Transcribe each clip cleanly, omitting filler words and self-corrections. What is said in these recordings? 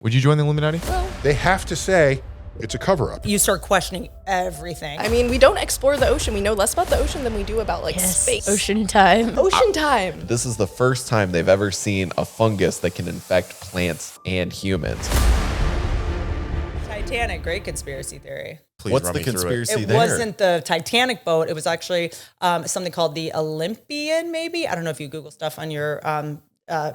Would you join the Illuminati? They have to say it's a cover-up. You start questioning everything. I mean, we don't explore the ocean. We know less about the ocean than we do about space. Ocean time. Ocean time. This is the first time they've ever seen a fungus that can infect plants and humans. Titanic, great conspiracy theory. Please What's run the me through conspiracy It there? wasn't the Titanic boat. It was actually something called the Olympian, maybe. I don't know if you Google stuff on your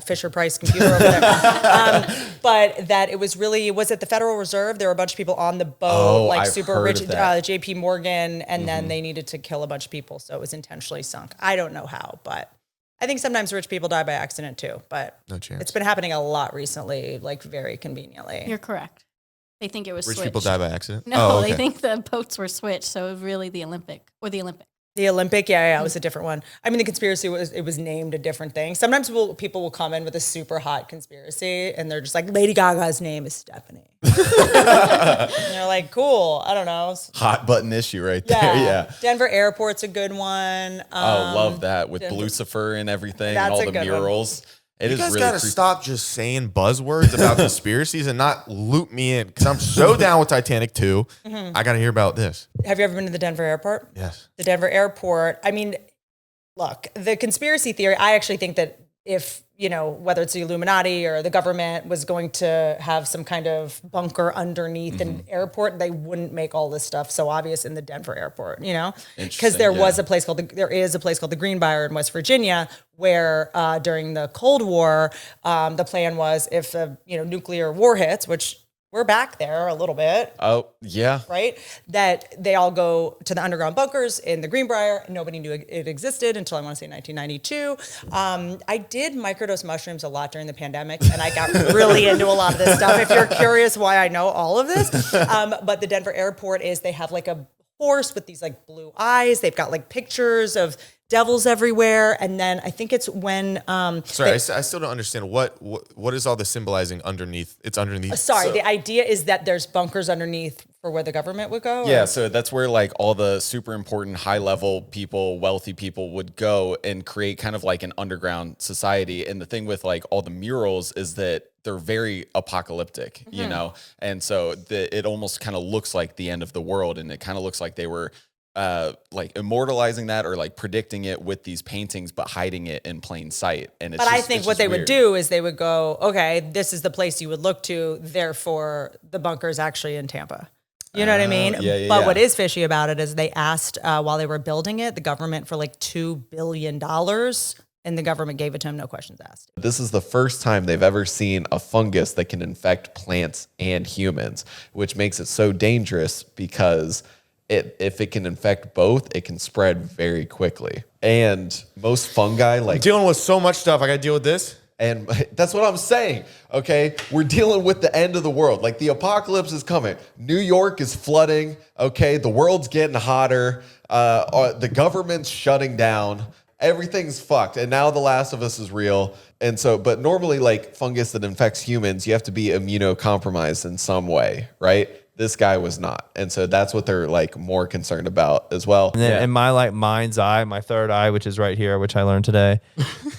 Fisher Price computer over there. But that it was really, was it the Federal Reserve? There were a bunch of people on the boat, I've super heard rich, of that. JP Morgan, and then they needed to kill a bunch of people. So it was intentionally sunk. I don't know how, but I think sometimes rich people die by accident too. But No chance. it's been happening a lot recently, like very conveniently. You're correct. They think it was Rich switched. people die by accident? No, Oh, okay. they think the boats were switched, so it was really the Olympic. The Olympic, yeah, it was a different one. I mean, the conspiracy was named a different thing. Sometimes people will come in with a super hot conspiracy, and they're just like, Lady Gaga's name is Stephanie. And they're like, cool, I don't know. Hot button issue right there. Yeah. Denver Airport's a good one. Love that with Denver- Lucifer and everything, That's and all a the good one. murals. It You is guys really gotta creepy. stop just saying buzzwords about conspiracies and not loop me in, because I'm so down with Titanic too. I gotta hear about this. Have you ever been to the Denver Airport? Yes. The Denver Airport. I mean, look, the conspiracy theory, I actually think that if, whether it's the Illuminati or the government was going to have some kind of bunker underneath an airport, they wouldn't make all this stuff so obvious in the Denver Airport, because Interesting, there yeah. is a place called the Greenbrier in West Virginia where during the Cold War, the plan was if a nuclear war hits, which we're back there a little bit, Oh, yeah. right? That they all go to the underground bunkers in the Greenbrier. Nobody knew it existed until I want to say 1992. I did microdose mushrooms a lot during the pandemic, and I got really into a lot of this stuff. If you're curious why I know all of this, but the Denver Airport they have like a horse with these like blue eyes. They've got like pictures of devils everywhere, and then I think it's when Sorry, I still don't understand what is all the symbolizing underneath. It's underneath. the idea is that there's bunkers underneath for where the government would go. Yeah, or- so that's where like all the super important high level people, wealthy people would go and create kind of like an underground society. And the thing with like all the murals is that they're very apocalyptic, and so it almost kind of looks like the end of the world, and it kind of looks like they were like immortalizing that or like predicting it with these paintings, but hiding it in plain sight. And it's But I just- think it's what just they weird. would do is they would go, okay, this is the place you would look to. Therefore, the bunker is actually in Tampa. You know what I mean? yeah, But yeah. what is fishy about it is they asked while they were building it, the government for like $2 billion, and the government gave it to them, no questions asked. This is the first time they've ever seen a fungus that can infect plants and humans, which makes it so dangerous because if it can infect both, it can spread very quickly. And most fungi, like, Dealing with so much stuff, I gotta deal with this. and that's what I'm saying, okay? We're dealing with the end of the world. Like, the apocalypse is coming. New York is flooding, okay? The world's getting hotter. The government's shutting down. Everything's fucked. And now The Last of Us is real. And so, but normally, like, fungus that infects humans, you have to be immunocompromised in some way, right? This guy was not. And so that's what they're, like, more concerned about as well. And then in my like mind's eye, my third eye, which is right here, which I learned today,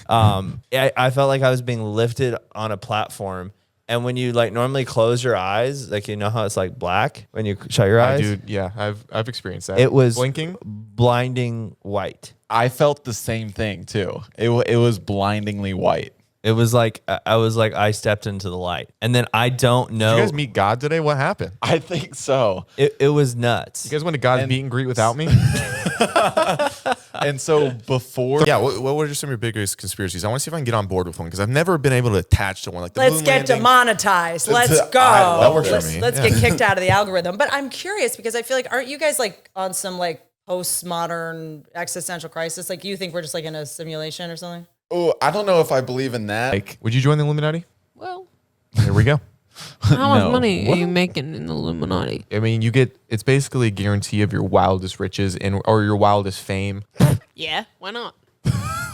I felt like I was being lifted on a platform. And when you like normally close your eyes, like how it's like black when you shut your eyes, Dude, yeah, I've experienced that. it was blinking. blinding white. I felt the same thing, too. It was blindingly white. It was like I stepped into the light, and then I don't know. Did you guys meet God today? What happened? I think so. It was nuts. You guys went to God's meet and greet without me? And so before... Yeah, what were some of your biggest conspiracies? I want to see if I can get on board with one because I've never been able to attach to one. Like the Let's moon get landing. demonetized. Let's go. That works for let's me. let's Yeah. get kicked out of the algorithm. But I'm curious because I feel like, aren't you guys like on some like postmodern existential crisis? Like you think we're just like in a simulation or something? Oh, I don't know if I believe in that. Like, Would you join the Illuminati? Well, Here we go. how No. much money are you making in the Illuminati? I mean, it's basically a guarantee of your wildest riches or your wildest fame. Yeah, why not?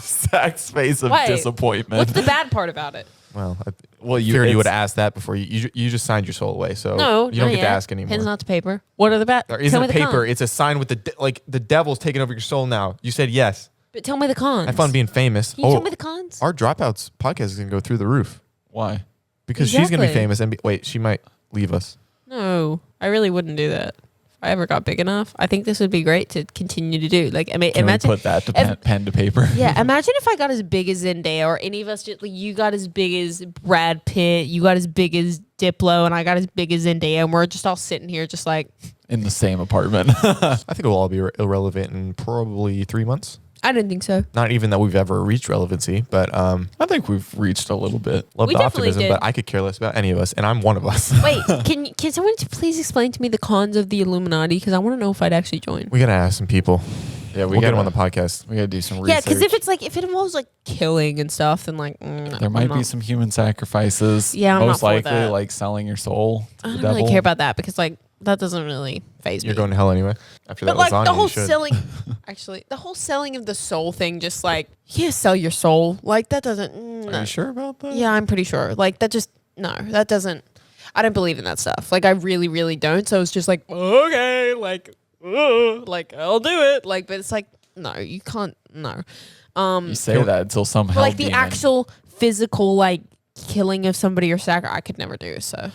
Zach's face of Why? disappointment. What's the bad part about it? Well, Well, you figured you would ask that before you just signed your soul away, so No, you don't not get yet. to ask anymore. Pens not to paper. What are the bad? There Tell isn't me a the paper. cons. It's a sign with the devil's taking over your soul now. You said yes. But tell me the cons. Have fun being famous. Can you tell me the cons? Our Dropouts podcast is gonna go through the roof. Why? Because she's going to be Exactly. famous and wait, she might leave us. No, I really wouldn't do that. If I ever got big enough, I think this would be great to continue to do. Like, I mean, Can imagine we put that to if- pen to paper? Yeah, imagine if I got as big as Zendaya, or any of us. Just, like, you got as big as Brad Pitt, you got as big as Diplo, and I got as big as Zendaya, and we're just all sitting here, just like, In the same apartment. I think it will all be irrelevant in probably 3 months. I didn't think so. Not even that we've ever reached relevancy, but I think we've reached a little bit. love We the definitely optimism. did. But I could care less about any of us, and I'm one of us. Wait, can someone please explain to me the cons of the Illuminati? Because I want to know if I'd actually join. We gotta ask some people. Yeah, We'll get them on the podcast. We gotta do some Yeah, research. because if it involves like killing and stuff, then like there might be some human sacrifices. Yeah, I'm most not for likely that. like selling your soul to I the don't devil. really care about that because like that doesn't really phase me. You're going to hell anyway. After But that like lasagna, the you whole should. selling, actually, the whole selling of the soul thing, just like you can't sell your soul. Like that doesn't. Are you sure about that? Yeah, I'm pretty sure. Like that just no, that doesn't. I don't believe in that stuff. Like I really, really don't. So it's just like okay, like I'll do it. Like, but it's like no, you can't. No. You say that until some But hell like the demon- actual physical like killing of somebody or sacrifice, I could never do. So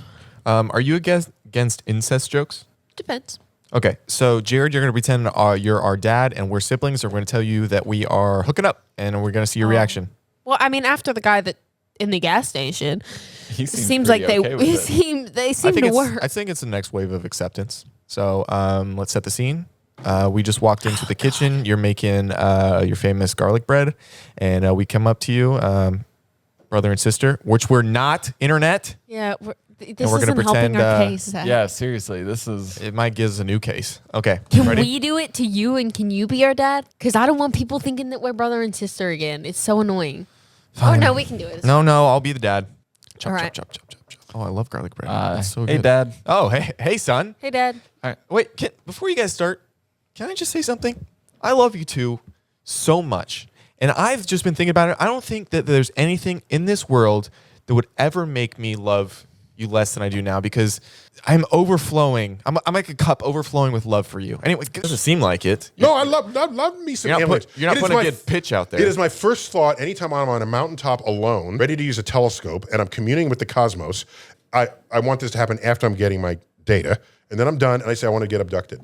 Are you against incest jokes? depends. Okay, so Jared, you're going to pretend you're our dad and we're siblings, and we're going to tell you that we are hooking up, and we're going to see your reaction. Well, I mean, after the guy that in the gas station, He it seems seems like pretty they okay with it. seem to work. I think it's the next wave of acceptance. So let's set the scene. We just walked into the kitchen. You're making your famous garlic bread, and we come up to you, brother and sister, which we're not internet. Yeah, this we're gonna isn't helping pretend, our case. Zach. Yeah, seriously, this is. It might give us a new case. Okay, Can ready? we do it to you, and can you be our dad? Because I don't want people thinking that we're brother and sister again. It's so annoying. Fine. Oh no, we can do it. No, I'll be the dad. Chop, All chop, right. chop, chop, chop, chop. Oh, I love garlic bread. That's so hey, good. Dad. Oh, hey, son. Hey, Dad. All right. Wait, before you guys start, can I just say something? I love you two so much. And I've just been thinking about it. I don't think that there's anything in this world that would ever make me love you less than I do now, because I'm overflowing. I'm like a cup overflowing with love for you. Anyway, it doesn't seem like it. No, I love me some You're not, aliens. you're not It is putting a my good pitch out there. It is my first thought anytime I'm on a mountaintop alone, ready to use a telescope, and I'm communing with the cosmos. I want this to happen after I'm getting my data, and then I'm done, and I say I want to get abducted.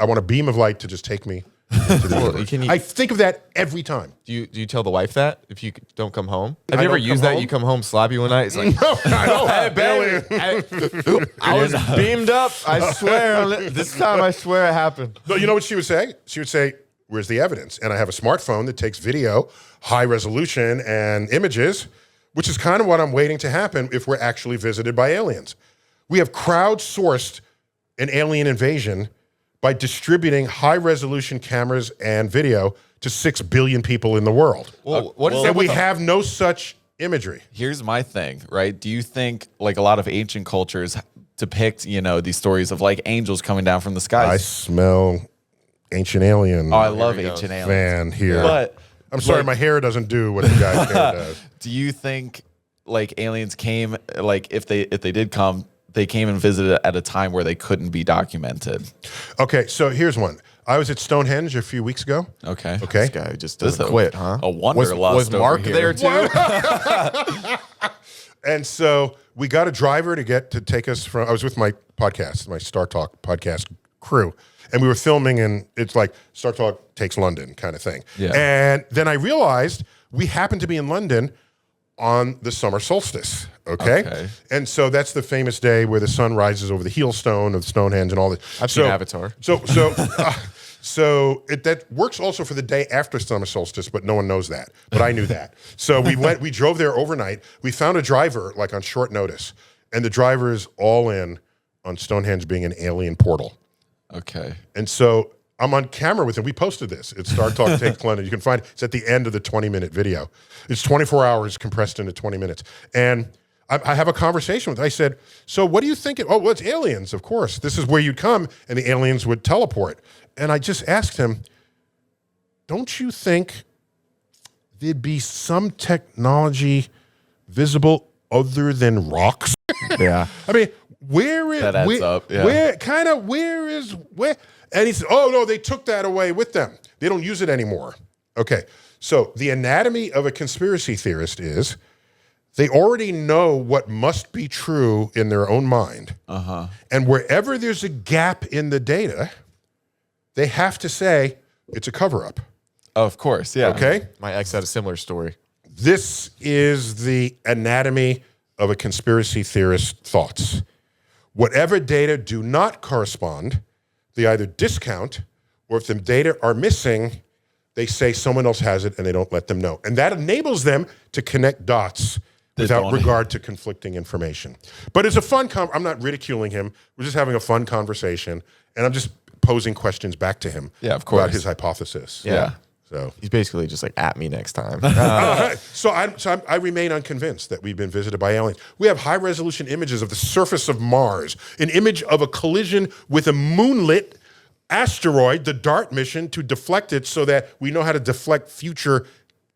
I want a beam of light to just take me into the universe. I think of that every time. Do you tell the wife that if you don't come home? I Have you ever don't used come that? home? You come home sloppy one night. It's like, No, I don't. hey, baby, I was beamed up. I swear. This time, I swear it happened. No, you know what she would say? She would say, "Where's the evidence?" And I have a smartphone that takes video, high resolution, and images, which is kind of what I'm waiting to happen if we're actually visited by aliens. We have crowdsourced an alien invasion by distributing high-resolution cameras and video to 6 billion people in the world. Well, what is And that we with have no such imagery. Here's my thing, right? Do you think like a lot of ancient cultures depict, these stories of like angels coming down from the I skies? smell ancient alien Oh, I love we go. ancient aliens. fan here. But I'm sorry, like, my hair doesn't do what the guy's hair does. do you think like aliens came, like if they did come, they came and visited at a time where they couldn't be documented? Okay, so here's one. I was at Stonehenge a few weeks ago. Okay. Okay. This guy just This doesn't is quit, huh? a wanderlust Was over Mark here. there too? And so we got a driver to take us from, I was with my podcast, my Star Talk podcast crew, and we were filming, and it's like Star Talk takes London kind of thing. Yeah. And then I realized we happened to be in London on the summer solstice. Okay. And so that's the famous day where the sun rises over the heel stone of Stonehenge and all that. I've seen Avatar. So that works also for the day after summer solstice, but no one knows that. But I knew that. So we drove there overnight. We found a driver like on short notice, and the driver is all in on Stonehenge being an alien portal. Okay. And so I'm on camera with him. We posted this. It's Star Talk Takes London. You can find it. It's at the end of the 20-minute video. It's 24 hours compressed into 20 minutes. And I have a conversation with him. I said, so what do you think? Oh, well, it's aliens, of course. This is where you'd come, and the aliens would teleport. And I just asked him, don't you think there'd be some technology visible other than rocks? Yeah. I mean, where is That adds where, up, yeah. where? And he said, "Oh no, they took that away with them. They don't use it anymore." Okay, so the anatomy of a conspiracy theorist is They already know what must be true in their own mind. And wherever there's a gap in the data, they have to say it's a cover-up. Of course, yeah. Okay? My ex had a similar story. This is the anatomy of a conspiracy theorist's thoughts. Whatever data do not correspond, they either discount, or if the data are missing, they say someone else has it and they don't let them know. And that enables them to connect dots without regard to conflicting information. But it's a fun I'm not ridiculing him. We're just having a fun conversation. And I'm just posing questions back to him of course. about his hypothesis. Yeah. So He's basically just like, at me next time. So I remain unconvinced that we've been visited by aliens. We have high-resolution images of the surface of Mars, an image of a collision with a moonlit asteroid, the DART mission, to deflect it so that we know how to deflect future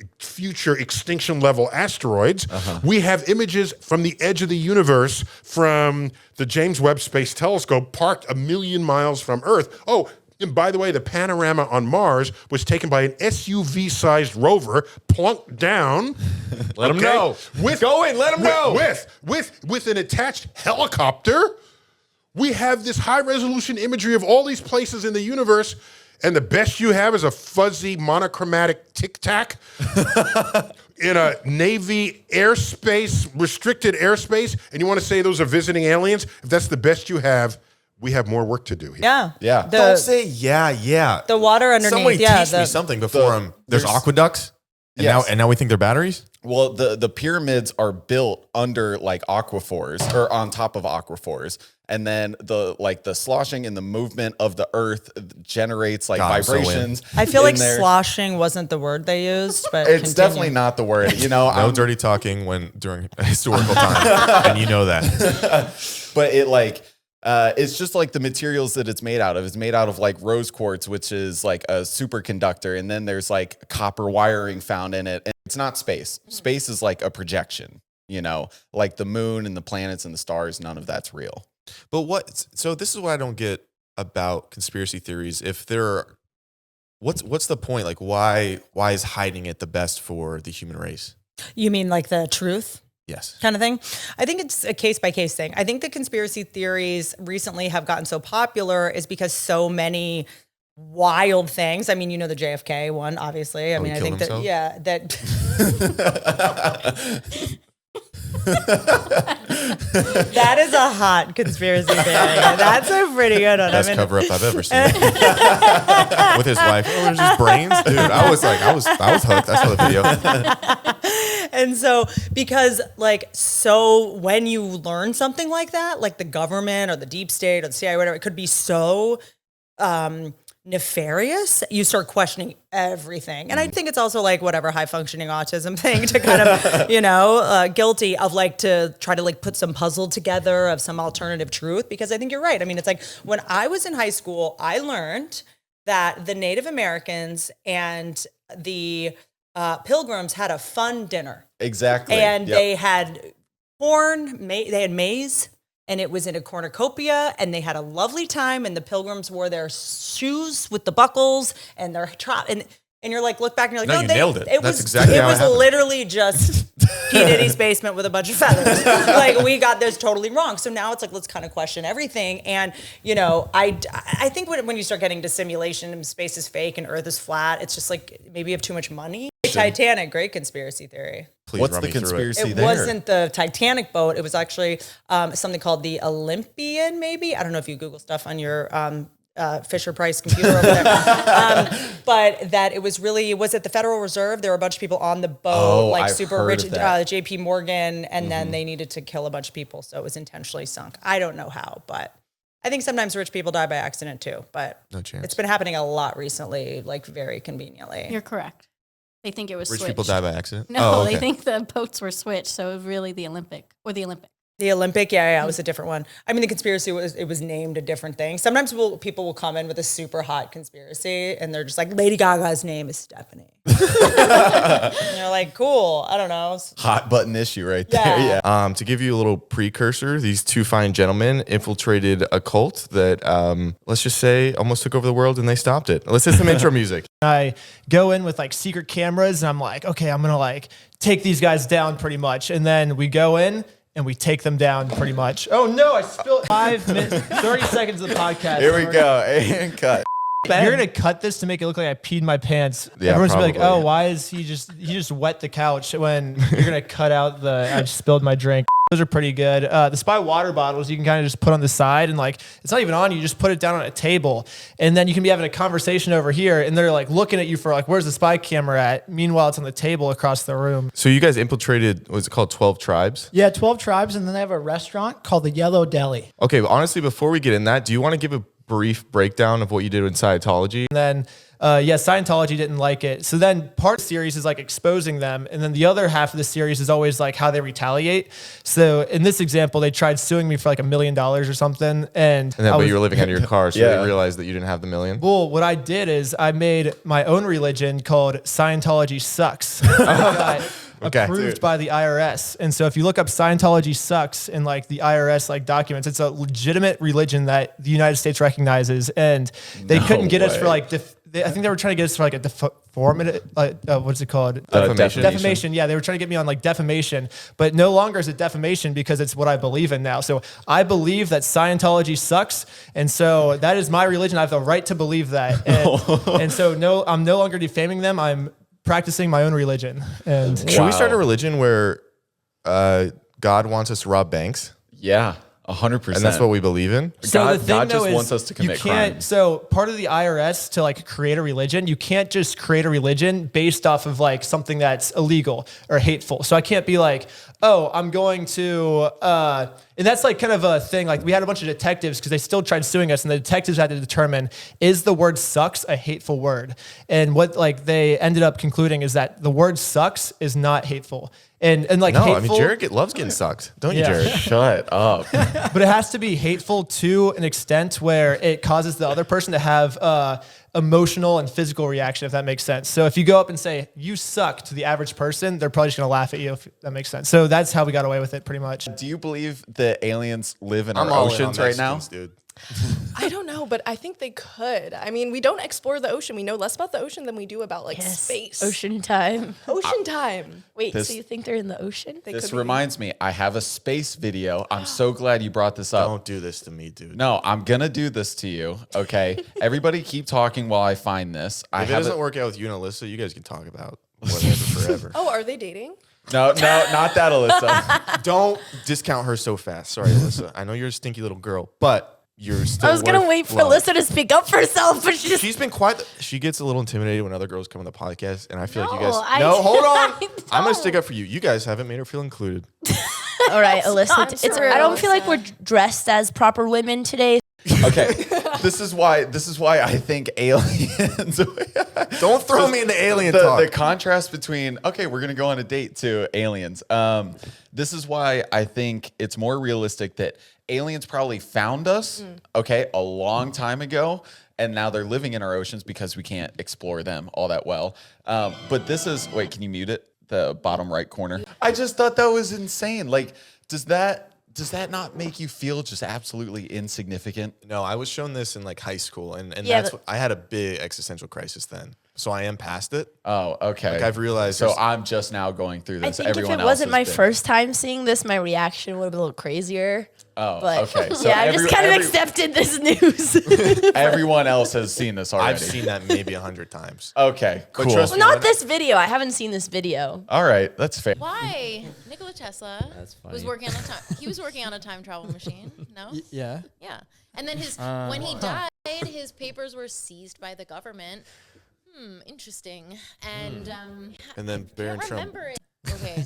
extinction-level asteroids. We have images from the edge of the universe from the James Webb Space Telescope parked 1 million miles from Earth. Oh, and by the way, the panorama on Mars was taken by an SUV-sized rover, plunked down. Let him know. Go in, let him know. With an attached helicopter. We have this high-resolution imagery of all these places in the universe, and the best you have is a fuzzy, monochromatic tic-tac in a Navy airspace, restricted airspace, and you want to say those are visiting aliens? If that's the best you have, we have more work to do here. Yeah. Yeah. Don't say yeah. The water underneath. Somebody yeah, teach me something before there's aqueducts, and now we think they're batteries. Well, the pyramids are built under like aquifers or on top of aquifers. And then the sloshing and the movement of the earth generates like God, I'm so in. vibrations. I feel like there. sloshing wasn't the word they used, but It's definitely not the word. You know, No dirty talking during a historical time, and you know that. but it it's just like the materials that it's made out of. It's made out of like rose quartz, which is like a superconductor, and then there's like copper wiring found in it. And it's not space. Space is like a projection. You know, like the moon and the planets and the stars. None of that's real. But so this is what I don't get about conspiracy theories. If what's the point? Like, why is hiding it the best for the human race? You mean like the truth? Yes. Kind of thing. I think it's a case by case thing. I think the conspiracy theories recently have gotten so popular is because so many wild things. I mean, you know, the JFK one, obviously. I mean, I think himself? that that is a hot conspiracy theory. That's a pretty good one. Best cover up I've ever seen. With his wife. Oh, there's just brains? Dude, I was hooked. I saw the video. And so, because so when you learn something like that, like the government or the deep state or the CIA, whatever, it could be so nefarious, you start questioning everything. And I think it's also like whatever high functioning autism thing to kind of, guilty of to try to put some puzzle together of some alternative truth, because I think you're right. I mean, it's like when I was in high school, I learned that the Native Americans and the Pilgrims had a fun dinner. Exactly. And they had corn, they had maize, and it was in a cornucopia, and they had a lovely time, and the Pilgrims wore their shoes with the buckles and their and you're like, look back and you're like, No, you nailed it. It That's was exactly it how it was happened. literally just P. Diddy's basement with a bunch of feathers. We got this totally wrong. So now it's like, let's kind of question everything. And, I think when you start getting to simulation and space is fake and Earth is flat, it's just like maybe you have too much money. Titanic, great conspiracy theory. Please What's run the me through it. conspiracy It there? wasn't the Titanic boat. It was actually something called the Olympian, maybe. I don't know if you Google stuff on your Fisher Price computer over there. But that it was at the Federal Reserve. There were a bunch of people on the boat, I've super heard rich, of that. JP Morgan, and then they needed to kill a bunch of people. So it was intentionally sunk. I don't know how, but I think sometimes rich people die by accident too. But No chance. it's been happening a lot recently, very conveniently. You're correct. They think it was Rich switched. people die by accident? No, Oh, okay. they think the boats were switched, so it was really the Olympic. The Olympic, yeah, it was a different one. I mean, the conspiracy was named a different thing. Sometimes people will come in with a super hot conspiracy, and they're just like, Lady Gaga's name is Stephanie. And you're like, cool. I don't know. Hot button issue right there. Yeah. Yeah. To give you a little precursor, these two fine gentlemen infiltrated a cult that, let's just say, almost took over the world, and they stopped it. Let's hit some intro music. I go in with like secret cameras and I'm like, okay, I'm going to like take these guys down pretty much. And then we go in and we take them down pretty much. Oh no, I spilled 5 minutes, 30 seconds of the podcast. Here we go. And cut. You're going to cut this to make it look like I peed my pants. Yeah, Everyone's gonna be like, probably. oh, why is he just wet the couch when you're going to cut out I just spilled my drink. Those are pretty good. The Spy water bottles you can kind of just put on the side and like, it's not even on you, just put it down on a table. And then you can be having a conversation over here and they're like looking at you for like, where's the spy camera at? Meanwhile, it's on the table across the room. So you guys infiltrated, what's it called, 12 tribes? Yeah, 12 tribes, and then they have a restaurant called the Yellow Deli. Okay, but honestly, before we get in that, do you want to give a brief breakdown of what you did in Scientology? And then, Scientology didn't like it. So then part of the series is like exposing them. And then the other half of the series is always like how they retaliate. So in this example, they tried suing me for like $1 million or something. And And then, but you were living out of your car, so Yeah. they realized that you didn't have the million. well, what I did is I made my own religion called Scientology Sucks. Got Okay, approved dude. by the IRS. And so if you look up Scientology Sucks in like the IRS like documents, it's a legitimate religion that the United States recognizes. And they couldn't get us for way. like, I think they were trying to get us for like a what's it called? Defamation. Defamation. Yeah, they were trying to get me on like defamation, but no longer is it defamation because it's what I believe in now. So I believe that Scientology sucks, and so that is my religion. I have the right to believe that, and so no, I'm no longer defaming them. I'm practicing my own religion. And Should we start a religion where God wants us to rob banks? Yeah. 100%. And that's what we believe in? so God- the thing God just though is wants us to you commit can't. crimes. So part of the IRS to like create a religion, you can't just create a religion based off of like something that's illegal or hateful. So I can't be like, oh, I'm going to, and that's like kind of a thing. Like we had a bunch of detectives because they still tried suing us, and the detectives had to determine, is the word sucks a hateful word? And what like they ended up concluding is that the word sucks is not hateful. And like No, hateful, I mean, Jared loves getting sucked. Don't you, Yeah. Jared? Shut up. but it has to be hateful to an extent where it causes the other person to have emotional and physical reaction, if that makes sense. So if you go up and say, you suck to the average person, they're probably just going to laugh at you, if that makes sense. So that's how we got away with it pretty much. Do you believe that aliens live in I'm our all in on oceans right now? Mexicans, dude. I don't know, but I think they could. I mean, we don't explore the ocean. We know less about the ocean than we do about like space. Ocean time. Ocean time. Wait, This- so you think they're in the ocean? They This could be. reminds me, I have a space video. I'm so glad you brought this up. Don't do this to me, dude. No, I'm gonna do this to you. Okay. Everybody keep talking while I find this. I If it have doesn't it. work out with you and Alyssa, you guys can talk about whatever forever. Oh, are they dating? No, not that, Alyssa. Don't discount her so fast. Sorry, Alyssa. I know you're a stinky little girl, but you're still I was gonna worth wait for love. Alyssa to speak up for herself, but she just She's been quiet. She gets a little intimidated when other girls come on the podcast, and I feel like you No, guys. I No, hold on. I I'm gonna don't. stick up for you. You guys haven't made her feel included. all right, Alyssa. not It's true, I don't feel like Alyssa. we're dressed as proper women today. Okay. This is why I think aliens. Don't throw me into alien the, talk. the contrast between we're gonna go on a date to aliens. This is why I think it's more realistic that aliens probably found us, a long time ago, and now they're living in our oceans because we can't explore them all that well. But this is can you mute it? The bottom right corner. I just thought that was insane. Like, does that not make you feel just absolutely insignificant? No, I was shown this in like high school, and Yeah, that's but- what, I had a big existential crisis then. So I am past it. Oh, okay. Like, I've realized So there's- I'm just now going through I this. think Everyone if it else wasn't has my been- first time seeing this, my reaction would have been a little crazier. Oh, But okay. So yeah, I just kind of accepted this news. everyone else has seen this already. I've seen that maybe 100 times. Okay, Cool. But trust Well, me, not this video. I haven't seen this video. All right, that's fair. Why? Nikola Tesla was working on a time. He was working on a time travel machine. No. Yeah. Yeah. And then when he died, his papers were seized by the government. Interesting. And And then I Baron can't Trump. remember it. Okay.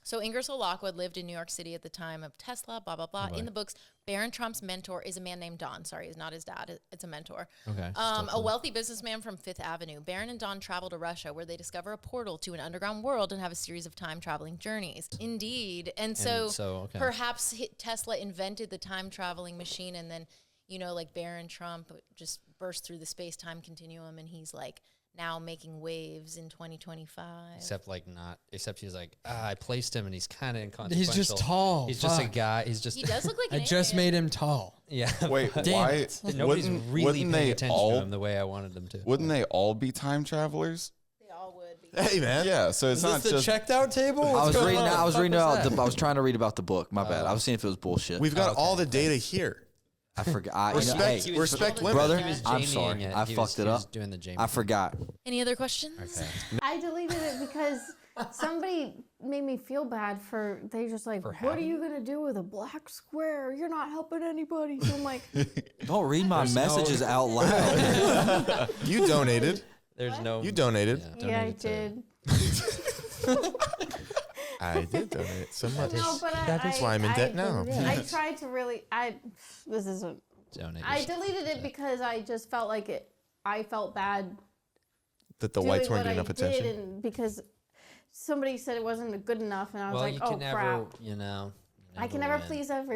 So Ingersoll Lockwood lived in New York City at the time of Tesla, blah, blah, blah. In the books, Barron Trump's mentor is a man named Don. Sorry, he's not his dad. It's a mentor. Okay. A wealthy businessman from Fifth Avenue. Barron and Don travel to Russia where they discover a portal to an underground world and have a series of time traveling journeys. Indeed. And so perhaps Tesla invented the time traveling machine, and then, you know, like Barron Trump just burst through the space-time continuum, and he's like now making waves in 2025. Except he's like, I placed him and he's kind of inconsequential. He's just tall. He's just a guy. He does look like an I just alien. made him tall. Yeah. Wait, why? Nobody's really paying attention to him the way I wanted them to. Wouldn't they all be time travelers? They all would be. Hey, man. Yeah, so it's not the just checked out table? I was reading. I was trying to read about the book. My Oh. bad. I was seeing if it was bullshit. We've got all the data here. I forgot. Respect women. Brother. He was I'm Jamieing sorry. it. I He fucked it was up. doing the Jamie I thing. forgot. Any other questions? I deleted it because somebody made me feel bad for, they just like, what are you going to do with a black square? You're not helping anybody. So I'm like, Don't read my messages out loud. You donated. There's no. You donated. yeah, I did. I did donate so much. No, but That's why I'm in debt now. I tried to really, this isn't, Donate. I deleted it because I just felt like I felt bad That the doing whites weren't what getting I enough attention. did, and because somebody said it wasn't good enough, and I was Well, like, you oh can never, crap. you know. I can never win. please everybody.